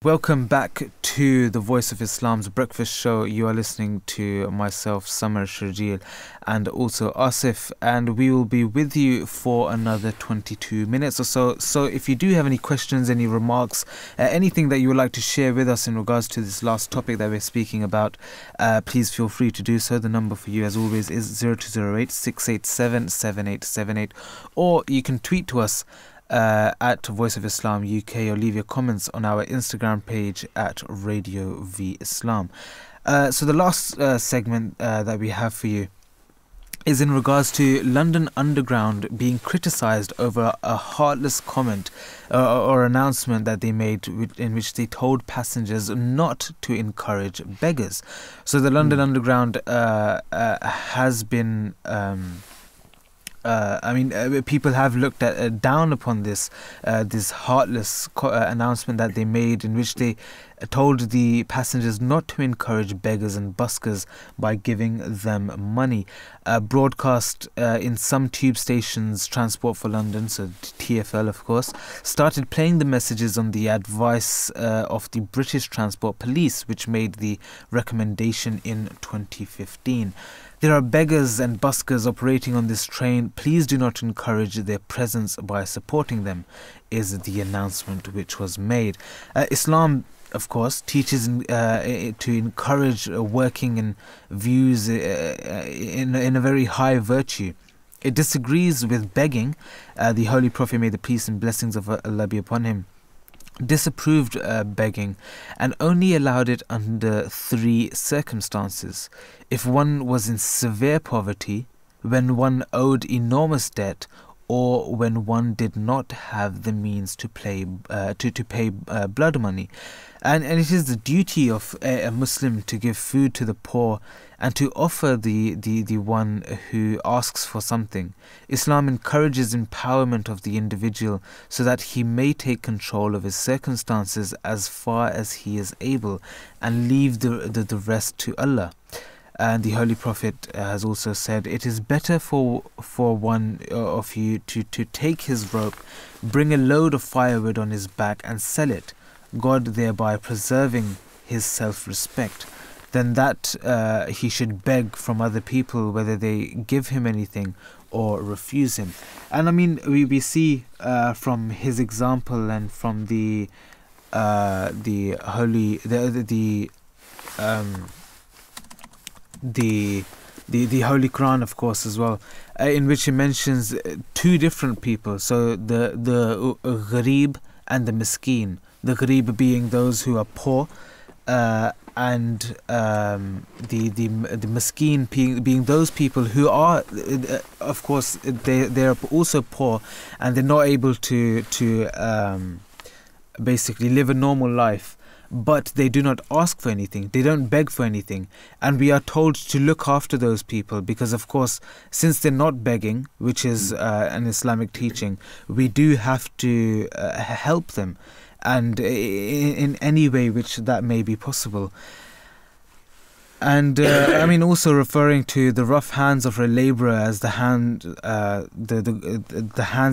Welcome back to the Voice of Islam's breakfast show. You are listening to myself, Samar Shajil, and also Asif, and we will be with you for another 22 minutes or so. So if you do have any questions, any remarks, anything that you would like to share with us in regards to this last topic that we're speaking about, please feel free to do so. The number for you, as always, is 0208 687 7878, or you can tweet to us at Voice of Islam UK, or leave your comments on our Instagram page at Radio V Islam. So the last segment that we have for you is in regards to London Underground being criticised over a heartless comment or announcement that they made, in which they told passengers not to encourage beggars. So the London Underground has been people have looked down upon this heartless announcement that they made, in which they told the passengers not to encourage beggars and buskers by giving them money. Broadcast in some tube stations, Transport for London, so TfL of course, started playing the messages on the advice of the British Transport Police, which made the recommendation in 2015. There are beggars and buskers operating on this train. Please do not encourage their presence by supporting them, is the announcement which was made. Islam, of course, teaches to encourage working in views in a very high virtue. It disagrees with begging. The Holy Prophet, may the peace and blessings of Allah be upon him, disapproved begging and only allowed it under 3 circumstances: if one was in severe poverty, when one owed enormous debt, or when one did not have the means to pay blood money. And it is the duty of a Muslim to give food to the poor and to offer the one who asks for something. Islam encourages empowerment of the individual so that he may take control of his circumstances as far as he is able, and leave the rest to Allah. And the Holy Prophet has also said, it is better for one of you to take his rope, bring a load of firewood on his back and sell it, God thereby preserving his self-respect, than that he should beg from other people, whether they give him anything or refuse him. And I mean, we see from his example and from the Holy Quran, of course, as well, in which he mentions 2 different people. So the gharib and the miskeen. The gharib being those who are poor, and the miskeen being those people who are, of course, they are also poor, and they're not able to basically live a normal life. But they do not ask for anything, they don't beg for anything, and we are told to look after those people, because of course, since they're not begging, which is an Islamic teaching, we do have to help them, and in any way which that may be possible. And I mean, also referring to the rough hands of a labourer as the hands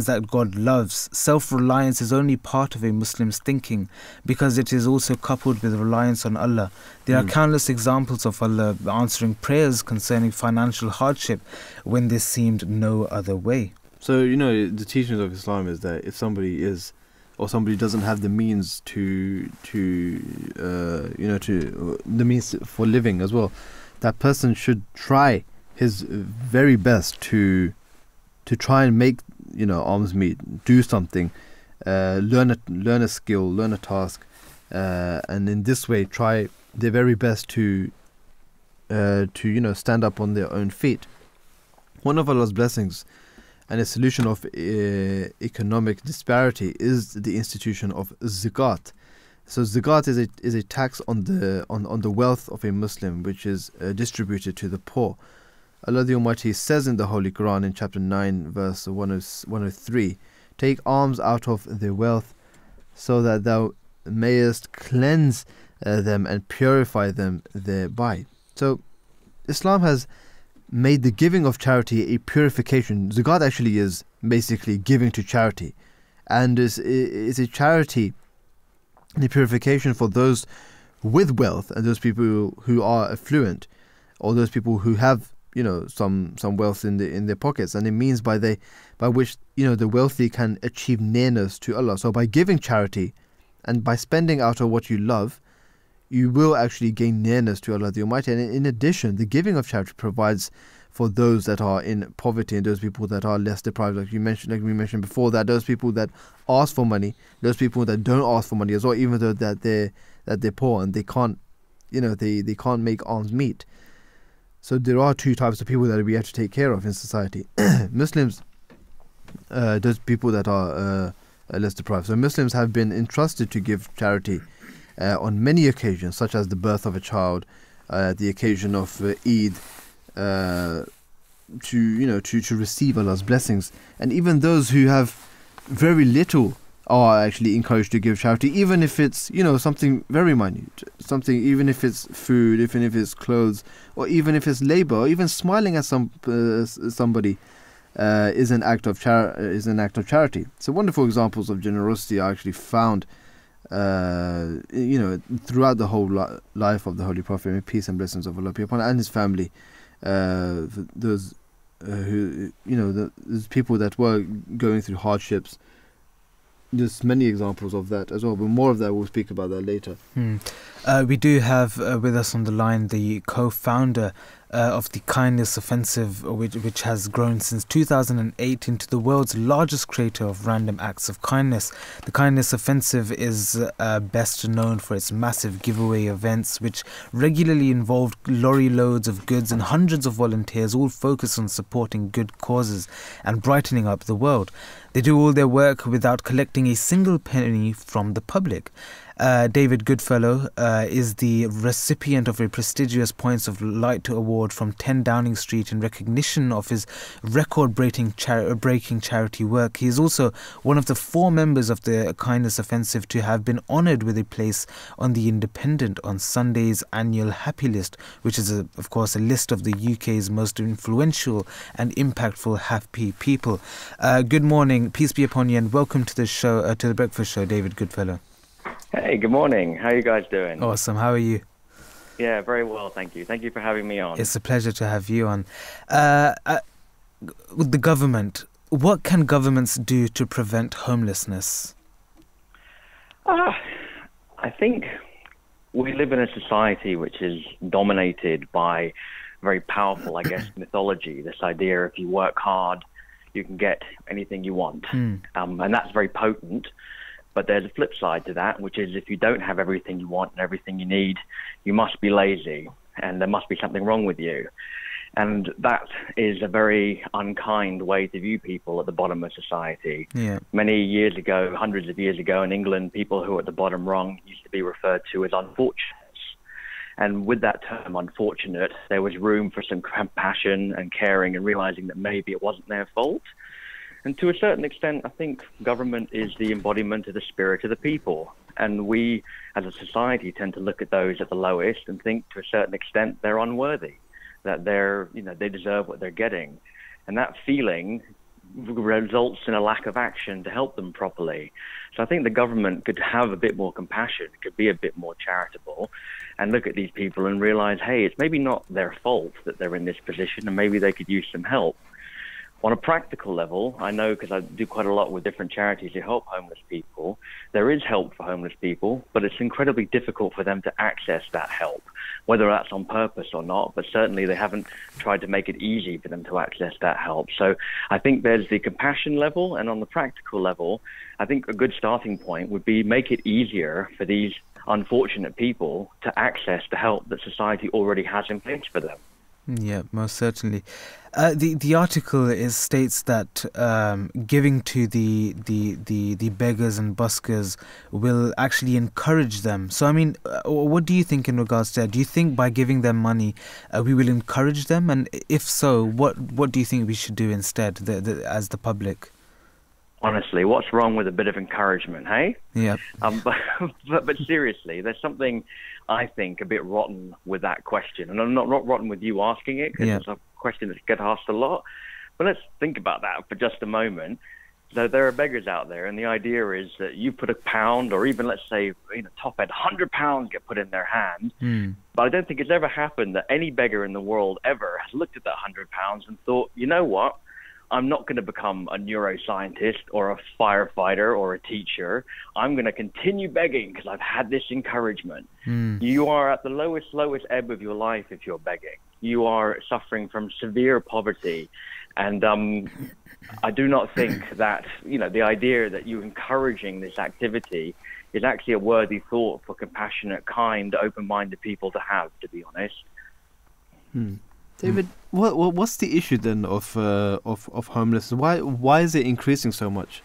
that God loves. Self-reliance is only part of a Muslim's thinking, because it is also coupled with reliance on Allah. There are countless examples of Allah answering prayers concerning financial hardship when there seemed no other way. So, the teachings of Islam is that if somebody is, or somebody doesn't have the means to the means for living as well, that person should try his very best to try and make alms meet, do something, learn a skill, learn a task, and in this way try their very best to stand up on their own feet. One of Allah's blessings and a solution of economic disparity is the institution of zakat. So zakat is a tax on the wealth of a Muslim, which is distributed to the poor. Allah the Almighty says in the Holy Quran in chapter 9 verse 103, take alms out of their wealth, so that thou mayest cleanse them and purify them thereby. So Islam has made the giving of charity a purification. Zakat actually is basically giving to charity, and is a charity the purification for those with wealth and those people who are affluent, or those people who have, you know, some wealth in their pockets. And it means by which, you know, the wealthy can achieve nearness to Allah. So by giving charity and by spending out of what you love, you will actually gain nearness to Allah the Almighty. And in addition, the giving of charity provides for those that are in poverty and those people that are less deprived, like we mentioned before, that those people that ask for money, those people that don't ask for money as well, even though that they're poor and they can't, you know, they can't make ends meet. So there are two types of people that we have to take care of in society. Muslims, those people that are less deprived. So Muslims have been entrusted to give charity on many occasions, such as the birth of a child, the occasion of Eid, to receive Allah's blessings. And even those who have very little are actually encouraged to give charity, even if it's, you know, something very minute, something, even if it's food, even if it's clothes, or even if it's labor, or even smiling at somebody is an act of charity. So wonderful examples of generosity are actually found, you know, throughout the whole life of the Holy Prophet. May peace and blessings of Allah be upon him and his family. Those who, you know, those people that were going through hardships. There's many examples of that as well, but more of that, we'll speak about that later. We do have with us on the line the co-founder of the Kindness Offensive, which has grown since 2008 into the world's largest creator of random acts of kindness. The Kindness Offensive is best known for its massive giveaway events, which regularly involved lorry loads of goods and hundreds of volunteers, all focused on supporting good causes and brightening up the world. They do all their work without collecting a single penny from the public. David Goodfellow is the recipient of a prestigious Points of Light Award from 10 Downing Street in recognition of his record-breaking charity work. He is also one of the 4 members of the Kindness Offensive to have been honoured with a place on the Independent on Sunday's annual Happy List, which is, of course, a list of the UK's most influential and impactful happy people. Good morning, peace be upon you, and welcome to the show, to the Breakfast Show, David Goodfellow. Hey, good morning. How are you guys doing? Awesome. How are you? Yeah, very well, thank you. Thank you for having me on. It's a pleasure to have you on. With the government, what can governments do to prevent homelessness? I think we live in a society which is dominated by very powerful, I guess, mythology. This idea if you work hard, you can get anything you want. And that's very potent. But there's a flip side to that, which is if you don't have everything you want and everything you need, you must be lazy and there must be something wrong with you. And that is a very unkind way to view people at the bottom of society. Yeah. Many years ago, hundreds of years ago in England, people who were at the bottom rung used to be referred to as unfortunates. And with that term, unfortunate, there was room for some compassion and caring and realizing that maybe it wasn't their fault. And to a certain extent, I think government is the embodiment of the spirit of the people. And we, as a society, tend to look at those at the lowest and think to a certain extent they're unworthy, that they deserve what they're getting. And that feeling results in a lack of action to help them properly. So I think the government could have a bit more compassion, could be a bit more charitable, and look at these people and realize, hey, it's maybe not their fault that they're in this position, and maybe they could use some help. On a practical level, I know because I do quite a lot with different charities to help homeless people, there is help for homeless people, but it's incredibly difficult for them to access that help, whether that's on purpose or not, but certainly they haven't tried to make it easy for them to access that help. So I think there's the compassion level, and on the practical level, I think a good starting point would be make it easier for these unfortunate people to access the help that society already has in place for them. Yeah, most certainly. The article states that giving to the beggars and buskers will actually encourage them. So, I mean, what do you think in regards to that? Do you think by giving them money, we will encourage them? And if so, what do you think we should do instead, as the public? Honestly, what's wrong with a bit of encouragement, hey? Yeah. But seriously, there's something I think a bit rotten with that question, and I'm not rotten with you asking it, because it's a question that gets asked a lot. But let's think about that for just a moment. So there are beggars out there, and the idea is that you put a pound, or even let's say, top end, £100 get put in their hand. But I don't think it's ever happened that any beggar in the world ever has looked at that £100 and thought, you know what? I'm not going to become a neuroscientist or a firefighter or a teacher. I'm going to continue begging because I've had this encouragement. You are at the lowest ebb of your life if you're begging. You are suffering from severe poverty. And I do not think that, the idea that you're encouraging this activity is actually a worthy thought for compassionate, kind, open-minded people to have, to be honest. David, what's the issue then of homelessness? Why is it increasing so much?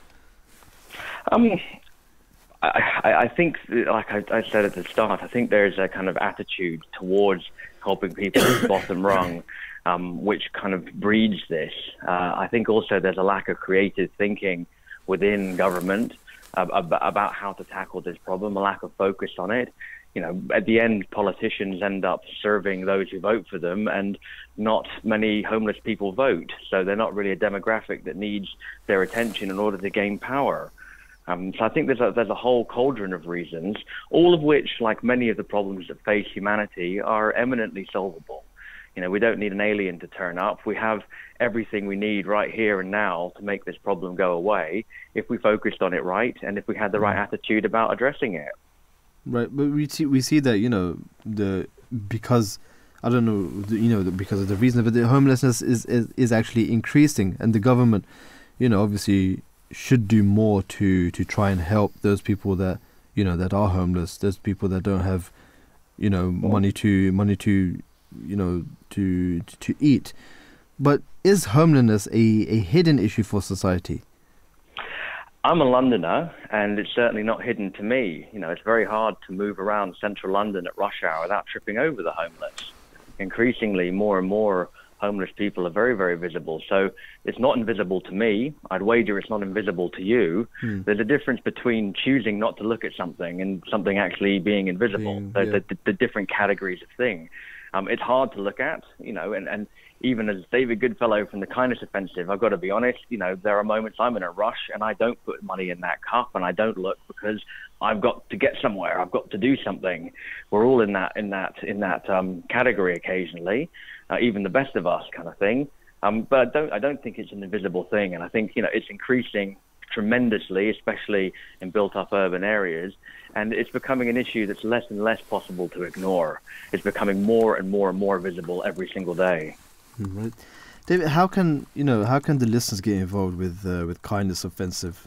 I think, like I said at the start, I think there's a kind of attitude towards helping people at the bottom rung, which kind of breeds this. I think also there's a lack of creative thinking within government about how to tackle this problem, a lack of focus on it. At the end, politicians end up serving those who vote for them, and not many homeless people vote. So they're not really a demographic that needs their attention in order to gain power. So I think there's a whole cauldron of reasons, all of which, like many of the problems that face humanity, are eminently solvable. We don't need an alien to turn up. We have everything we need right here and now to make this problem go away if we focused on it right and if we had the right attitude about addressing it. Right, but we see that because of the reason, but the homelessness is actually increasing, and the government, obviously should do more to try and help those people that that are homeless, those people that don't have money to eat. But is homelessness a hidden issue for society? I'm a Londoner, and it's certainly not hidden to me. It's very hard to move around central London at rush hour without tripping over the homeless. Increasingly, more and more homeless people are very, very visible. So it's not invisible to me. I'd wager it's not invisible to you. There's a difference between choosing not to look at something and something actually being invisible. The different categories of thing. It's hard to look at, and even as David Goodfellow from the Kindness Offensive, I've got to be honest, there are moments I'm in a rush and I don't put money in that cup and I don't look because I've got to get somewhere. I've got to do something. We're all in that category occasionally, even the best of us kind of thing. But I don't think it's an invisible thing. And I think, it's increasing tremendously, especially in built-up urban areas. And it's becoming an issue that's less and less possible to ignore. It's becoming more and more and more visible every single day. Right, David. How can the listeners get involved with Kindness Offensive?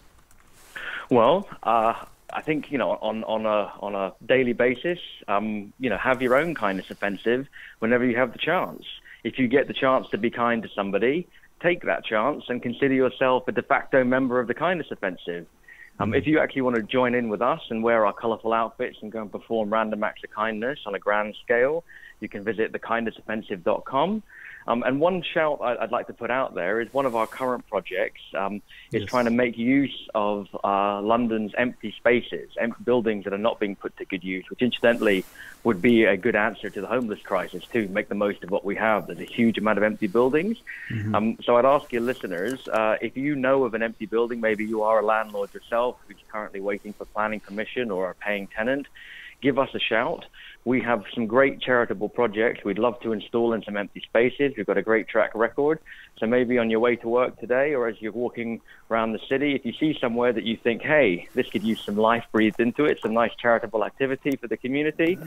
Well, I think on a daily basis, have your own Kindness Offensive whenever you have the chance. If you get the chance to be kind to somebody, take that chance and consider yourself a de facto member of the Kindness Offensive. If you actually want to join in with us and wear our colourful outfits and go and perform random acts of kindness on a grand scale, you can visit thekindnessoffensive.com. And one shout I'd like to put out there is one of our current projects is trying to make use of London's empty spaces, empty buildings that are not being put to good use, which incidentally would be a good answer to the homeless crisis too, make the most of what we have. There's a huge amount of empty buildings. So I'd ask your listeners, if you know of an empty building, maybe you are a landlord yourself who's currently waiting for planning permission or a paying tenant, give us a shout. We have some great charitable projects we'd love to install in some empty spaces. We've got a great track record. So maybe on your way to work today or as you're walking around the city, if you see somewhere that you think, hey, this could use some life breathed into it, some nice charitable activity for the community,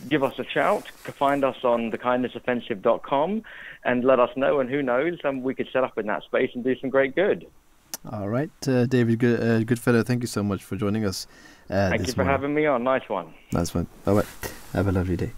give us a shout. Find us on thekindnessoffensive.com and let us know. And who knows, we could set up in that space and do some great good. All right, David Goodfellow, thank you so much for joining us. Thank you for having me on. Nice one. Nice one. Bye-bye. Have a lovely day.